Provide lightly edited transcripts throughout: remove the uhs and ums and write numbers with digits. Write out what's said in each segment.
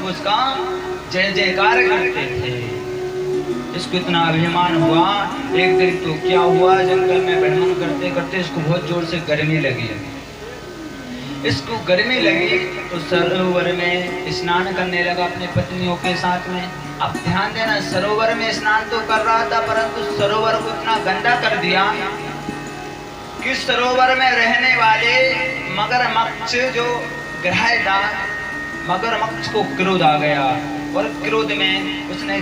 उसका जय जयकार करते थे। इसको इतना अभिमान हुआ। एक दिन तो क्या हुआ, जंगल में भ्रमण करते करते इसको बहुत जोर से गर्मी लगी। इसको गर्मी लगी तो सरोवर में स्नान करने लगा अपने पत्नियों के साथ में। अब ध्यान देना, सरोवर में स्नान तो कर रहा था, परंतु सरोवर को इतना गंदा कर दिया कि सरोवर में रहने वाले मगरमच्छ जो ग्रहदा मगरमच्छ को क्रोध आ गया और क्रोध में उसने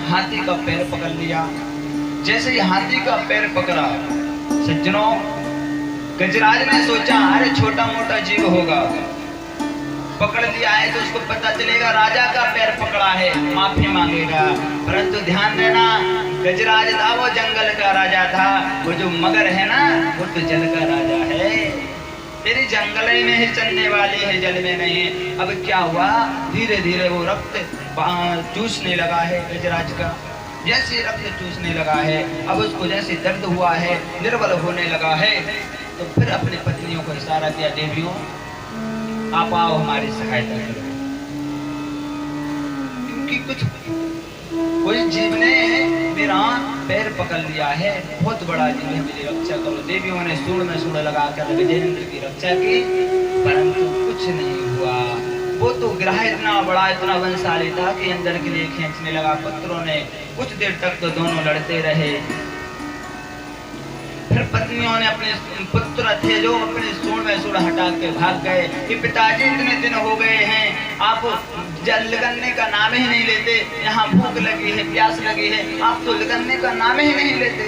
हाथी का पैर पकड़ लिया। जैसे ही हाथी का पैर पकड़ा, सज्जनों, गजराज ने सोचा अरे छोटा मोटा जीव होगा, पकड़ लिया है तो उसको पता चलेगा राजा का पैर पकड़ा है, माफी मांगेगा। परंतु ध्यान देना, गजराज था वो जंगल का राजा था, वो जो मगर है ना वो तो जल का राजा है। तेरी जंगल में ही चलने वाली है, जल में नहीं। अब क्या हुआ, धीरे धीरे वो रक्त चूसने लगा है गजराज का। जैसे रक्त चूसने लगा है, अब उसको जैसे दर्द हुआ है, निर्बल होने लगा है, तो फिर अपनी पत्नियों को इशारा किया, देवियों आप आओ हमारी सहायता करो, क्योंकि कोई जीव ने मेरा पैर पकड़ लिया है, बहुत बड़ा जीव है, मेरी रक्षा करो। देवियों ने सूंड में सूंड लगाकर गजेंद्र की रक्षा की, परंतु कुछ नहीं हुआ। वो तो ग्रह इतना बड़ा, इतना बलशाली था कि अंदर के लिए खींचने लगा। पुत्रों ने कुछ देर तक तो दोनों लड़ते रहे। फिर पत्नियों ने अपने पुत्र थे जो अपने सूंड में सूंड हटा के भाग गए कि पिताजी इतने दिन हो गए हैं, आप जल लगने का नाम ही नहीं लेते, यहाँ भूख लगी है, प्यास लगी है, आप तो लगने का नाम ही नहीं लेते।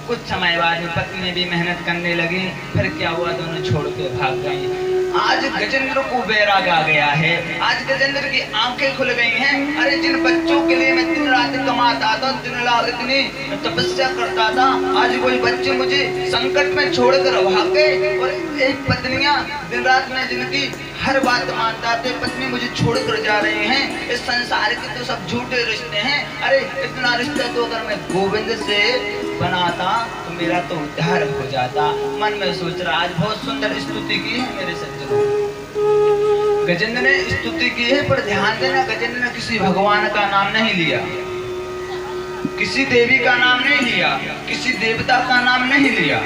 कुछ समय बाद में पत्नी भी मेहनत करने लगी। फिर क्या हुआ, दोनों छोड़ के भाग गई। आज गजेंद्र को वैराग आ गया है, आज गजेंद्र की आंखें खुल गई हैं। अरे जिन बच्चों के लिए मैं दिन रात कमाता था, दिन रात इतनी तपस्या करता था, आज कोई बच्चे मुझे संकट में छोड़कर भाग गए। और एक पत्नियां दिन रात में जिनकी हर बात मानता थे, पत्नी मुझे छोड़कर जा रहे हैं। इस संसार के तो सब झूठे रिश्ते हैं। अरे इतना रिश्ता तो अगर मैं गोविंद से बनाता तो मेरा तो उद्धार हो जाता। मन में सोच रहा, आज बहुत सुंदर स्तुति की है मेरे सज्जनों, गजेंद्र ने स्तुति की है। पर ध्यान देना, गजेंद्र ने किसी भगवान का नाम नहीं लिया, किसी देवी का नाम नहीं लिया, किसी देवता का नाम नहीं लिया।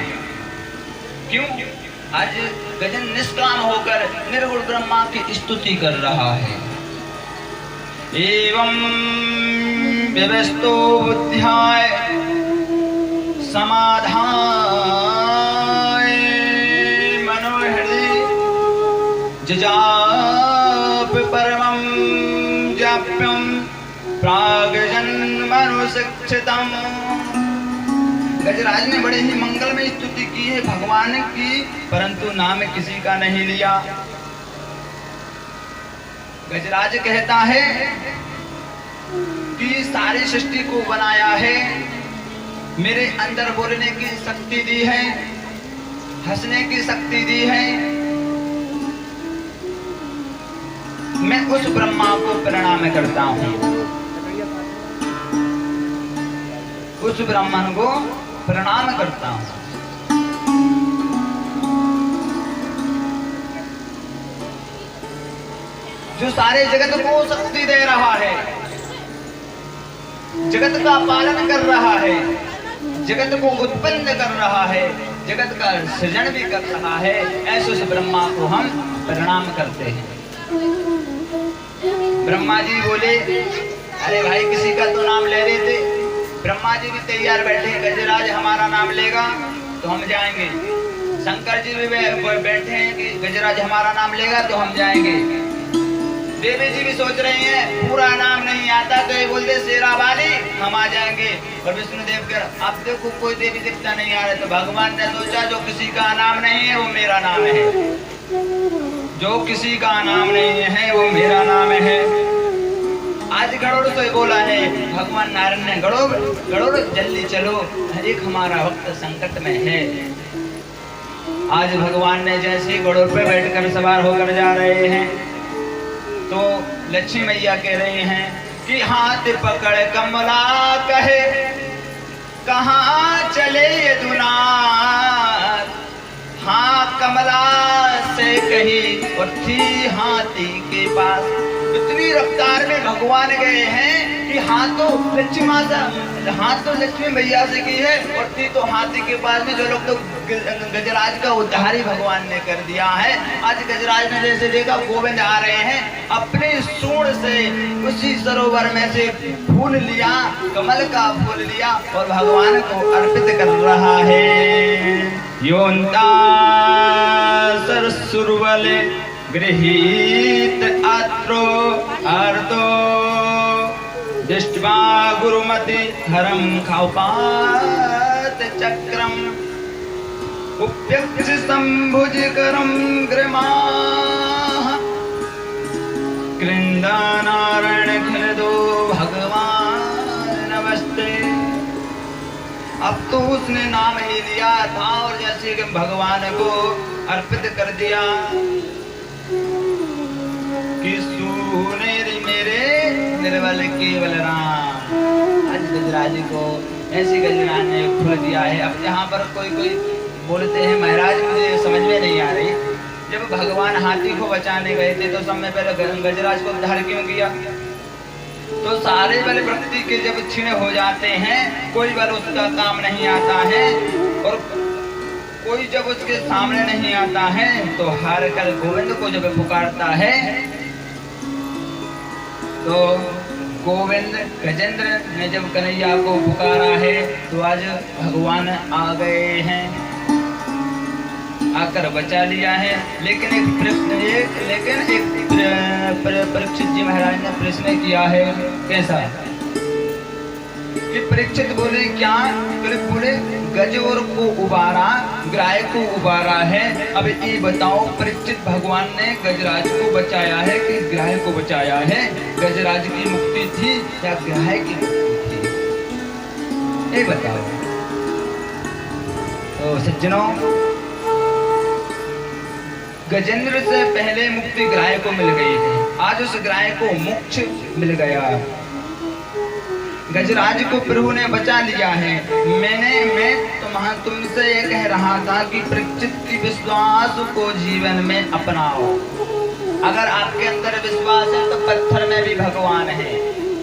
क्यों? आज गजेंद्र निष्काम होकर निर्गुण ब्रह्मा की स्तुति कर रहा है। एवं व्यवस्थो बुद्ध्याय समाधाय मनोहृदि जजाप परमं जाप्यं प्रागजन्मनुशिक्षितम्। गजराज ने बड़े ही मंगल में स्तुति की है भगवान की, परंतु नाम किसी का नहीं लिया। गजराज कहता है कि सारी सृष्टि को बनाया है, मेरे अंदर बोलने की शक्ति दी है, हंसने की शक्ति दी है। मैं उस ब्रह्मा को प्रणाम करता हूँ, उस ब्राह्मण को प्रणाम करता हूँ। जो सारे जगत को शक्ति दे रहा है, जगत का पालन कर रहा है, जगत को उत्पन्न कर रहा है, जगत का सृजन भी कर रहा है, ऐसे उस ब्रह्मा को हम प्रणाम करते हैं। ब्रह्मा जी बोले, अरे भाई किसी का तो नाम ले रहे थे। ब्रह्मा जी भी तैयार बैठे, गजराज हमारा नाम लेगा तो हम जाएंगे। शंकर जी भी बैठे हैं कि गजराज हमारा नाम लेगा तो हम जाएंगे। देवी जी भी सोच रही हैं, पूरा नाम नहीं आता तो ये बोलते शेरा वाली हम आ जाएंगे। और विष्णुदेव के आप देखो कोई देवी देवता नहीं आ रहे, तो भगवान ने सोचा जो किसी का नाम नहीं है वो मेरा नाम है, जो किसी का नाम नहीं है वो मेरा नाम है। आज गरुड़ तो बोला है भगवान नारायण ने, गरुड़ जल्दी चलो, एक हमारा भक्त संकट में है। आज भगवान ने जैसे गरुड़ पे बैठकर सवार होकर जा रहे हैं तो लक्ष्मी मैया कह रहे हैं कि हाथ पकड़ कमला कहे कहाँ चले ये दुनार। हाँ कमला से कही और थी हाथी के पास। इतनी रफ्तार में भगवान गए हैं कि हाथ तो लक्ष्मी मैया से की है और थी तो हाथी के पास में। जो लोग तो गजराज का उद्धार ही भगवान ने कर दिया है। आज गजराज ने जैसे देखा गोविंद आ रहे हैं, अपने सूंड से उसी सरोवर में से फूल लिया, कमल का फूल लिया और भगवान को अर्पित कर रहा है। योन्ता सरसुरवले गृहीत आत्रो आर्तो दृष्ट्वा गुरुमति हरम खाउपात चक्रम उप्यक्ष संभुजकरम ग्रमाः कृंदानारायण खिलदो भगवान नमस्ते। अब तो उसने नाम ही लिया था और जैसे कि भगवान को अर्पित कर दिया कि सुनेरी मेरे निर्बल केवल राम। आज गजराज को ऐसी गजराज ने खुल दिया है। अब यहाँ पर कोई बोलते हैं महाराज मुझे समझ में नहीं आ रही, जब भगवान हाथी को बचाने गए थे तो समय पहले गजराज को उद्धार क्यों किया? तो सारे बल प्रकृति के जब क्षीण हो जाते हैं, कोई बल उसका काम नहीं आता है और कोई जब उसके सामने नहीं आता है तो हार कर गोविंद को जब पुकारता है तो गोविंद गजेंद्र ने जब कन्हैया को पुकारा है तो आज भगवान आ गए हैं, आकर बचा लिया है। लेकिन परीक्षित जी महाराज ने प्रश्न किया है, कैसा कि परीक्षित बोले क्या? बोले गज और को उबारा, ग्राह को उबारा है। अब ये बताओ परीक्षित भगवान ने गजराज को बचाया है कि ग्राह को बचाया है? गजराज की मुक्ति थी या ग्राह की मुक्ति थी? ये बताओ। तो सज्जनों, गजेंद्र से पहले मुक्ति ग्राह को मिल गई थी, आज उस ग्राह को मोक्ष मिल गया। गजराज को प्रभु ने बचा लिया है। मैं तुमसे ये कह रहा था कि परीक्षित की विश्वास को जीवन में अपनाओ। अगर आपके अंदर विश्वास है तो पत्थर में भी भगवान है,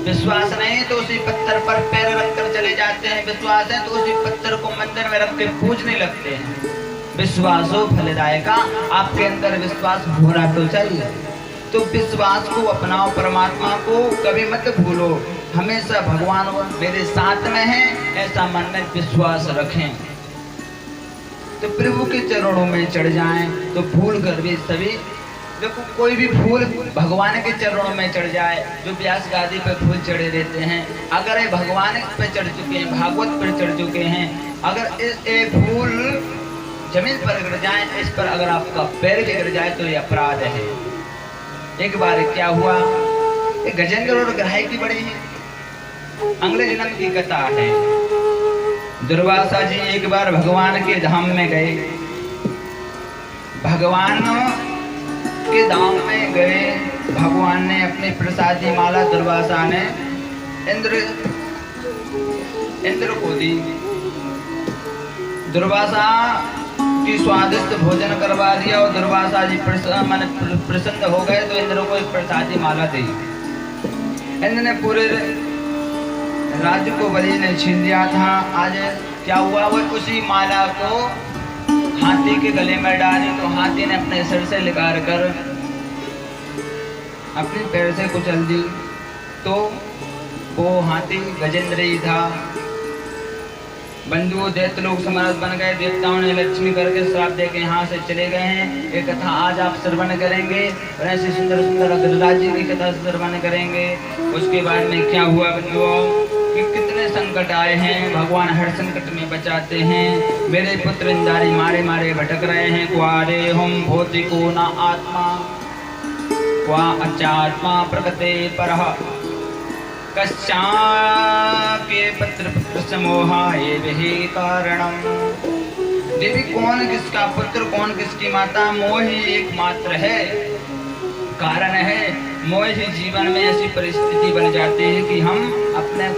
विश्वास नहीं तो उसी पत्थर पर पैर रखकर चले जाते हैं, विश्वास है तो उसी पत्थर को मंदिर में रख के पूजने लगते हैं। विश्वासो फलदायका, आपके अंदर विश्वास होना तो चाहिए। तो विश्वास को अपनाओ, परमात्मा को कभी मत भूलो, हमेशा भगवान मेरे साथ में है ऐसा मन में विश्वास रखें। तो प्रभु के चरणों में चढ़ जाएं तो भूल कर भी सभी, देखो कोई भी फूल भगवान के चरणों में चढ़ जाए, जो व्यास गादी पे फूल चढ़े रहते हैं, अगर ये भगवान पे चढ़ चुके हैं, भागवत पर चढ़ चुके हैं, अगर ये फूल जमीन पर गिर जाए, इस पर अगर आपका पैर भी गिर जाए तो ये अपराध है। एक बार क्या हुआ, एक गजेंद्र और ग्राह की बड़ी अगले जन्म की कथा है। दुर्वासा जी एक बार भगवान के धाम में गए, भगवान के धाम में गए, भगवान ने अपनी प्रसादी माला दुर्वासा ने इंद्र को दी। दुर्वासा की स्वादिष्ट भोजन करवा दिया और दुर्वासा जी प्रसन्न हो गए तो इंद्र को एक प्रसादी माला दी। इंद्र ने पूरे राज्य को बलि ने छीन लिया था। आज क्या हुआ, वो उसी माला को हाथी के गले में डाली तो हाथी ने अपने सिर से निकाल कर अपने पैर से कुचल दी। तो वो हाथी गजेंद्र ही था। बंधु दैत्य लोग समर्थ बन गए, देवताओं ने लक्ष्मी करके श्राप दे के यहाँ से चले गए हैं। ये कथा आज आप श्रवण करेंगे और ऐसी सुंदर सुंदर गजराज जी की कथा श्रवण करेंगे। उसके बाद में क्या हुआ बंधुओं कि कितने संकट आए हैं, भगवान हर संकट में बचाते हैं। मेरे पुत्र इंदारी मारे मारे भटक रहे हैं। क्वारे हम भौतिको न आत्मा क्वा अचात्मा प्रकटे परह कश्चा के पत्र पुत्र समोहा ये वही कारणम। देवी कौन किसका पुत्र, कौन किसकी माता, मोह ही एकमात्र है, कारण है। मोह ही जीवन में ऐसी परिस्थिति बन जाती है कि हम अपने